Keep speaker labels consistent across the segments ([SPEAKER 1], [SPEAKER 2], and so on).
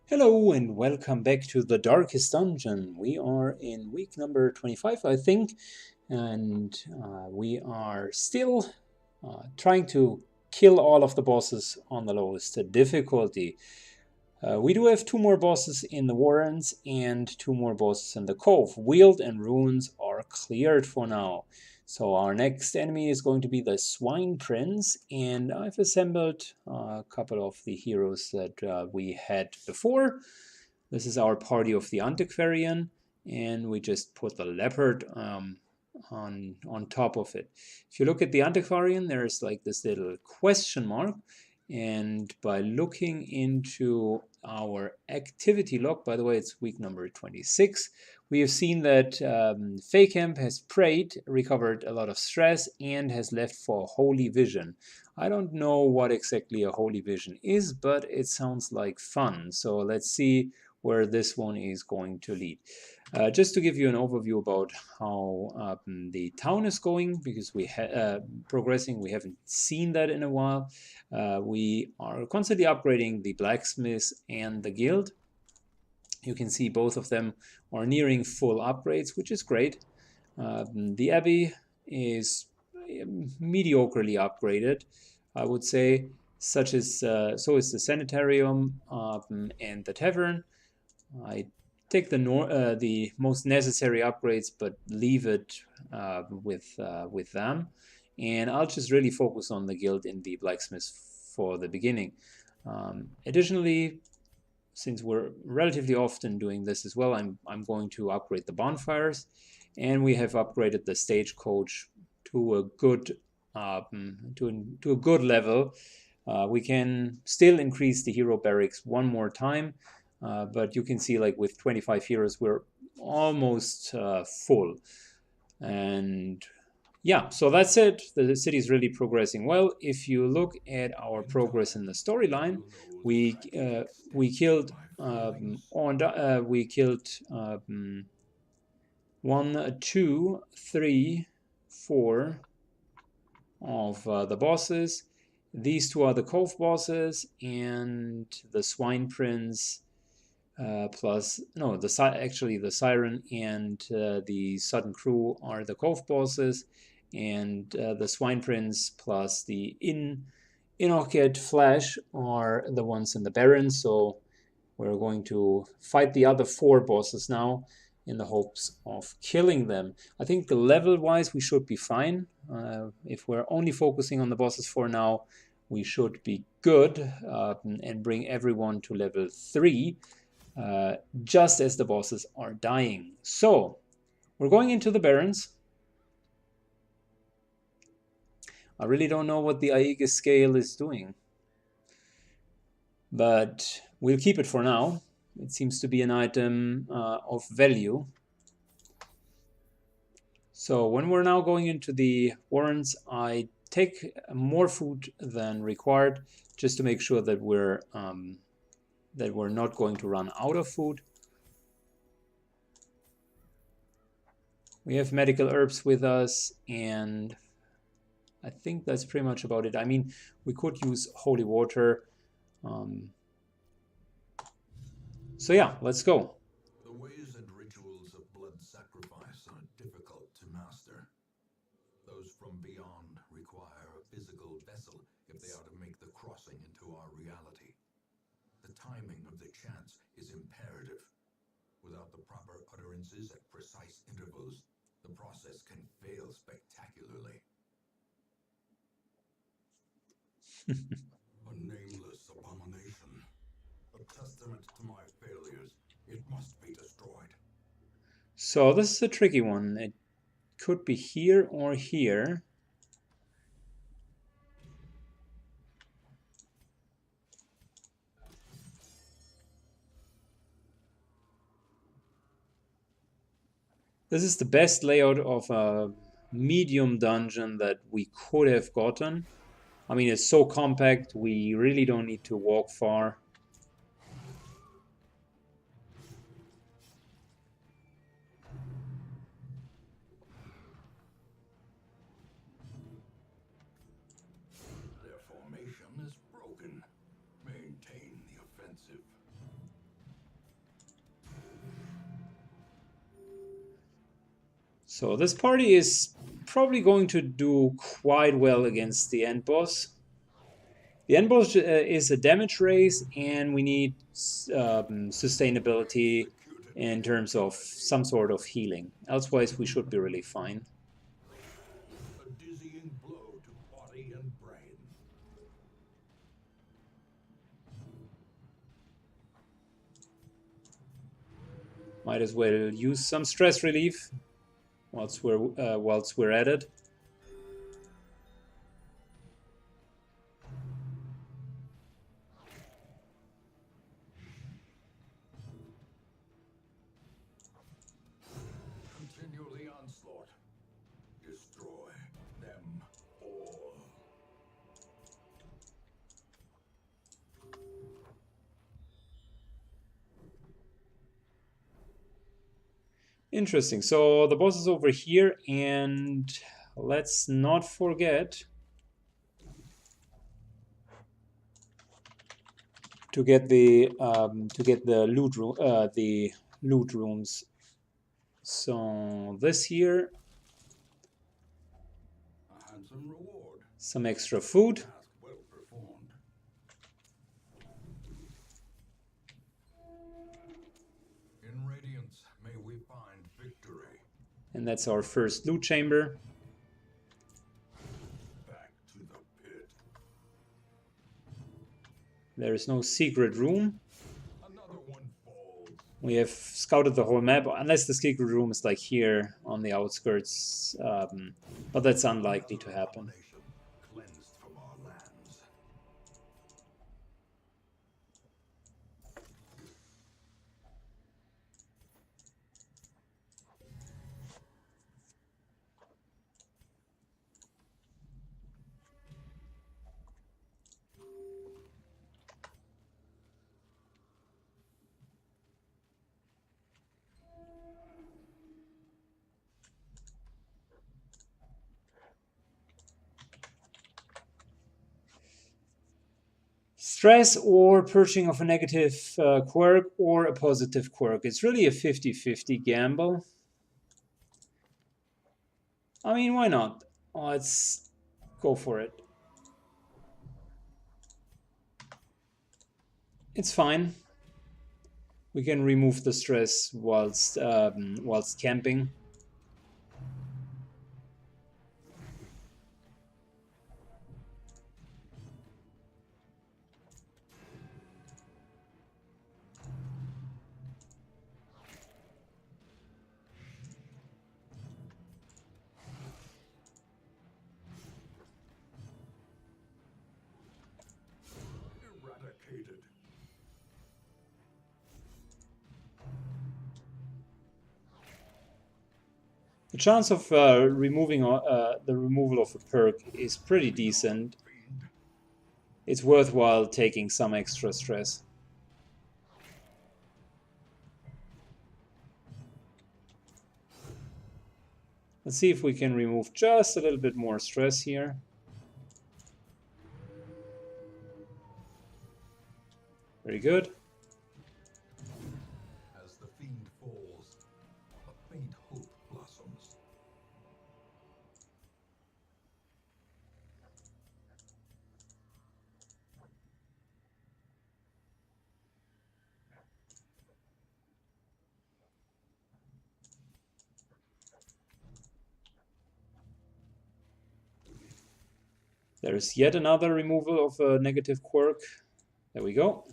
[SPEAKER 1] Hello and welcome back to the Darkest Dungeon. We are in week number 25, I think, and we are still trying to kill all of the bosses on the lowest difficulty. We do have two more bosses in the Warrens and two more bosses in the Cove. Weald and Ruins are cleared for now. So our next enemy is going to be the Swine Prince, and I've assembled a couple of the heroes that we had before. This is our party of the Antiquarian, and we just put the Leopard on top of it. If you look at the Antiquarian, there's like this little question mark, and by looking into our activity log, by the way, it's week number 26, we have seen that Faycamp has prayed, recovered a lot of stress, and has left for Holy Vision. I don't know what exactly a Holy Vision is, but it sounds like fun. So let's see where this one is going to lead. Just to give you an overview about how the town is going, because we progressing, we haven't seen that in a while. We are constantly upgrading the blacksmith and the guild. You can see both of them are nearing full upgrades, which is great. The abbey is mediocrely upgraded, I would say. So is the sanitarium and the tavern. I take the most necessary upgrades, but leave it with them. And I'll just really focus on the guild in the blacksmith for the beginning. Additionally, since we're relatively often doing this as well, I'm going to upgrade the bonfires, and we have upgraded the stagecoach to a good to a good level. We can still increase the hero barracks one more time, but you can see, like, with 25 heroes, we're almost full. And yeah, so that's it. The city is really progressing well. If you look at our progress in the storyline, we killed one, two, three, four of the bosses. These two are the Cove bosses, and the Swine Prince actually the Siren and the Sudden Crew are the Cove bosses, and the Swine Prince plus the Inocket Flash are the ones in the Baron. So we're going to fight the other four bosses now in the hopes of killing them. I think level-wise we should be fine. If we're only focusing on the bosses for now, we should be good and bring everyone to level 3 just as the bosses are dying. So we're going into the Barons. I really don't know what the Aegis scale is doing, but we'll keep it for now. It seems to be an item of value. So when we're now going into the warrants, I take more food than required, just to make sure that we're not going to run out of food. We have medical herbs with us, and I think that's pretty much about it. I mean, we could use holy water. So yeah, let's go.
[SPEAKER 2] The ways and rituals of blood sacrifice are difficult to master. Those from beyond require a physical vessel if they are to make the crossing into our reality. The timing of the chants is imperative. Without the proper utterances at precise intervals, the process can fail spectacularly. A nameless abomination. A testament to my failures. It must be destroyed.
[SPEAKER 1] So this is a tricky one. It could be here or here. This is the best layout of a medium dungeon that we could have gotten. I mean, it's so compact, we really don't need to walk far.
[SPEAKER 2] Their formation is broken. Maintain the offensive.
[SPEAKER 1] So this party is probably going to do quite well against the end boss. The end boss is a damage race, and we need sustainability in terms of some sort of healing. Elsewise, we should be really fine.
[SPEAKER 2] A dizzying blow to body and brain.
[SPEAKER 1] Might as well use some stress relief whilst we're at it.
[SPEAKER 2] Continue the onslaught. Destroy them all.
[SPEAKER 1] Interesting. So the boss is over here, and let's not forget to get the loot rooms. So this here,
[SPEAKER 2] A handsome reward.
[SPEAKER 1] some extra food.
[SPEAKER 2] Task well performed. In radiance, may we find victory.
[SPEAKER 1] And that's our first loot chamber.
[SPEAKER 2] Back to the pit.
[SPEAKER 1] There is no secret room.
[SPEAKER 2] Another one falls.
[SPEAKER 1] We have scouted the whole map, unless the secret room is like here on the outskirts, but that's unlikely to happen.
[SPEAKER 2] Abomination cleansed from our lands.
[SPEAKER 1] Stress or purging of a negative quirk or a positive quirk. It's really a 50-50 gamble. I mean, why not? Let's go for it. It's fine. We can remove the stress whilst camping.
[SPEAKER 2] Eradicated.
[SPEAKER 1] The chance of removing the removal of a perk is pretty decent.
[SPEAKER 2] Fiend.
[SPEAKER 1] It's worthwhile taking some extra stress. Let's see if we can remove just a little bit more stress here. Very good.
[SPEAKER 2] As the fiend falls, a faint hope blossoms.
[SPEAKER 1] There's yet another removal of a negative quirk. There we go.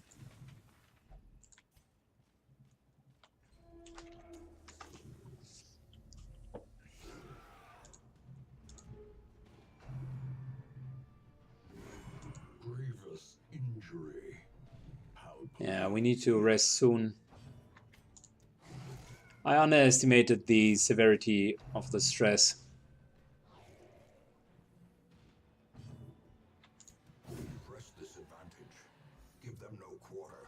[SPEAKER 2] Grievous injury.
[SPEAKER 1] Yeah, we need to rest soon. I underestimated the severity of the stress.
[SPEAKER 2] Press this advantage. Give them no quarter.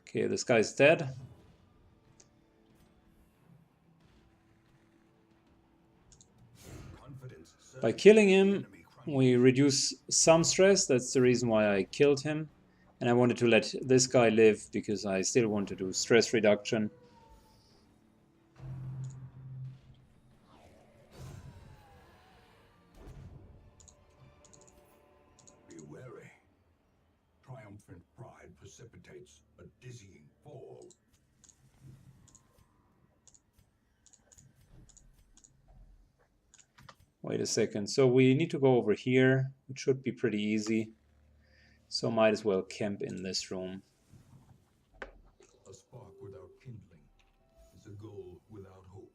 [SPEAKER 1] Okay, this guy's dead.
[SPEAKER 2] Confidence.
[SPEAKER 1] By killing him, we reduce some stress. That's the reason why I killed him. And I wanted to let this guy live because I still want to do stress reduction.
[SPEAKER 2] Be wary. Triumphant pride precipitates a dizzying fall.
[SPEAKER 1] Wait a second. So we need to go over here, which should be pretty easy. So might as well camp in this room.
[SPEAKER 2] A spark without kindling is a goal without hope.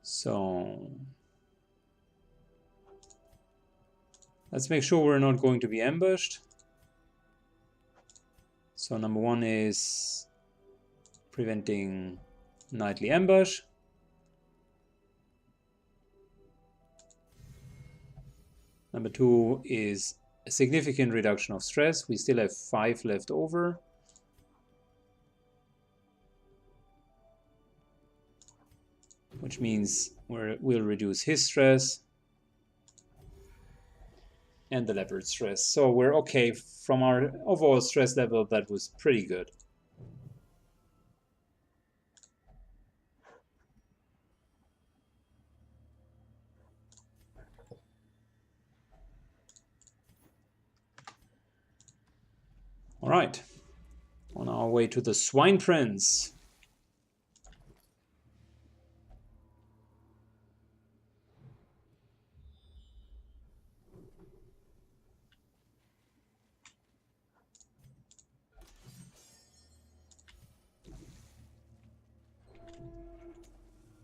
[SPEAKER 1] So let's make sure we're not going to be ambushed. So number one is preventing nightly ambush. Number two is a significant reduction of stress. We still have 5 left over. Which means we'll reduce his stress and the leopard stress. So we're okay from our overall stress level. That was pretty good. All right, on our way to the Swine Prince.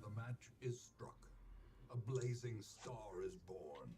[SPEAKER 2] The match is struck. A blazing star is born.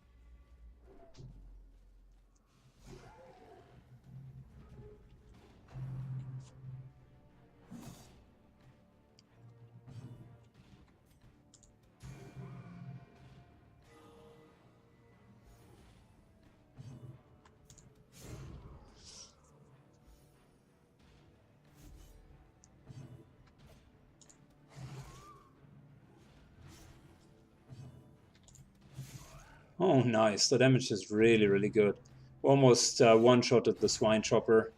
[SPEAKER 1] Oh, nice. The damage is really, really good. Almost one-shotted the Swine Chopper.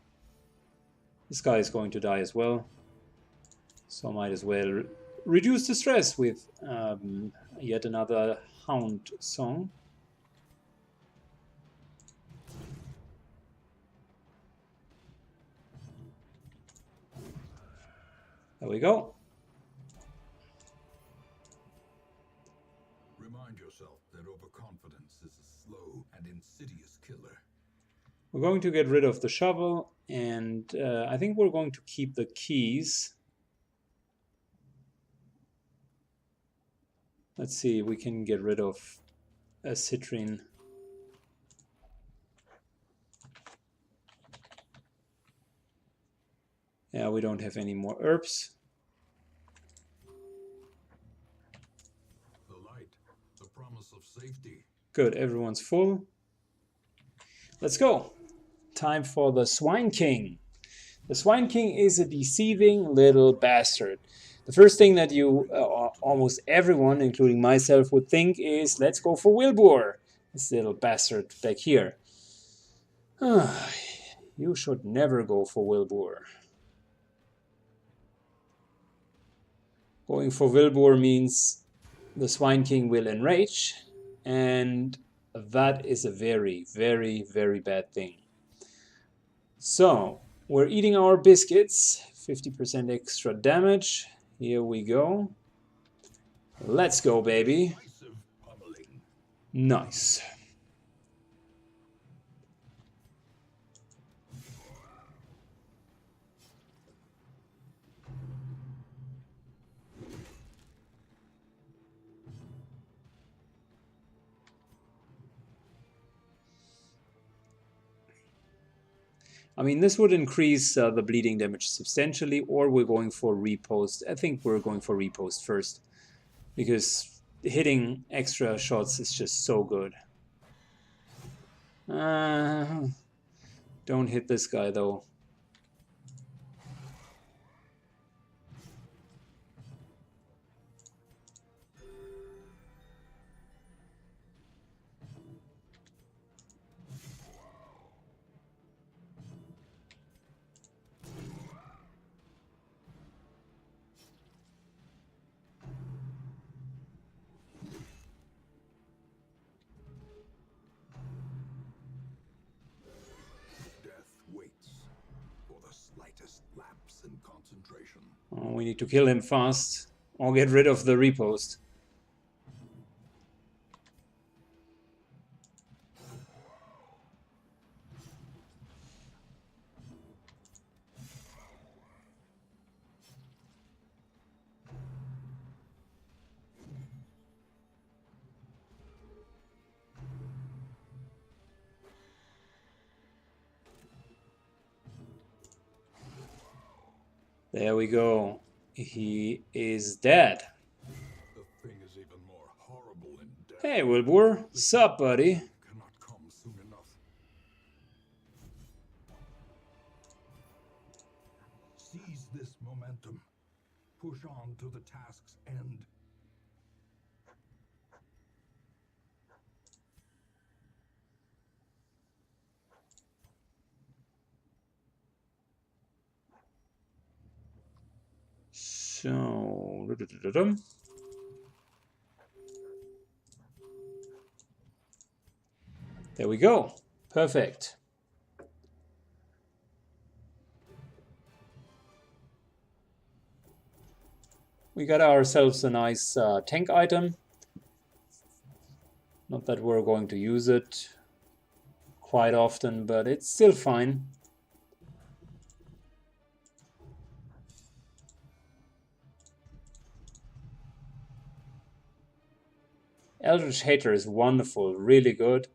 [SPEAKER 1] This guy is going to die as well. So might as well reduce the stress with yet another Hound Song. There we go.
[SPEAKER 2] Remind yourself that overconfidence is a slow and insidious killer.
[SPEAKER 1] We're going to get rid of the shovel, and I think we're going to keep the keys. Let's see, we can get rid of a citrine. Yeah, we don't have any more herbs.
[SPEAKER 2] The light, the promise of safety.
[SPEAKER 1] Good, everyone's full. Let's go. Time for the Swine King. The Swine King is a deceiving little bastard. The first thing that you, almost everyone, including myself, would think is, let's go for Wilbur. This little bastard back here. You should never go for Wilbur. Going for Wilbur means the Swine King will enrage, and that is a very, very, very bad thing. So, we're eating our biscuits, 50% extra damage. Here we go. Let's go, baby. Nice. I mean, this would increase the bleeding damage substantially, or we're going for repost. I think we're going for repost first, because hitting extra shots is just so good. Don't hit this guy, though. Oh, we need to kill him fast or get rid of the repost. There we go. He is dead.
[SPEAKER 2] The thing is even more horrible in death.
[SPEAKER 1] Hey, Wilbur. Sup, buddy?
[SPEAKER 2] Cannot come soon enough. Seize this momentum. Push on to the task's end.
[SPEAKER 1] So, there we go. Perfect. We got ourselves a nice tank item. Not that we're going to use it quite often, but it's still fine. Eldritch Hater is wonderful, really good.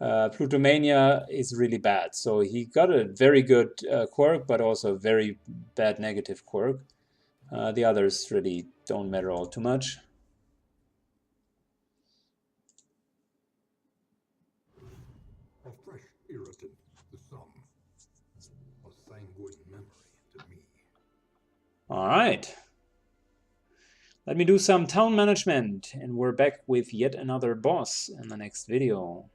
[SPEAKER 1] Plutomania is really bad, so he got a very good quirk, but also a very bad negative quirk. The others really don't matter all too much.
[SPEAKER 2] A fresh irritant, the sum. A sanguine memory to me.
[SPEAKER 1] Alright. Let me do some town management, and we're back with yet another boss in the next video.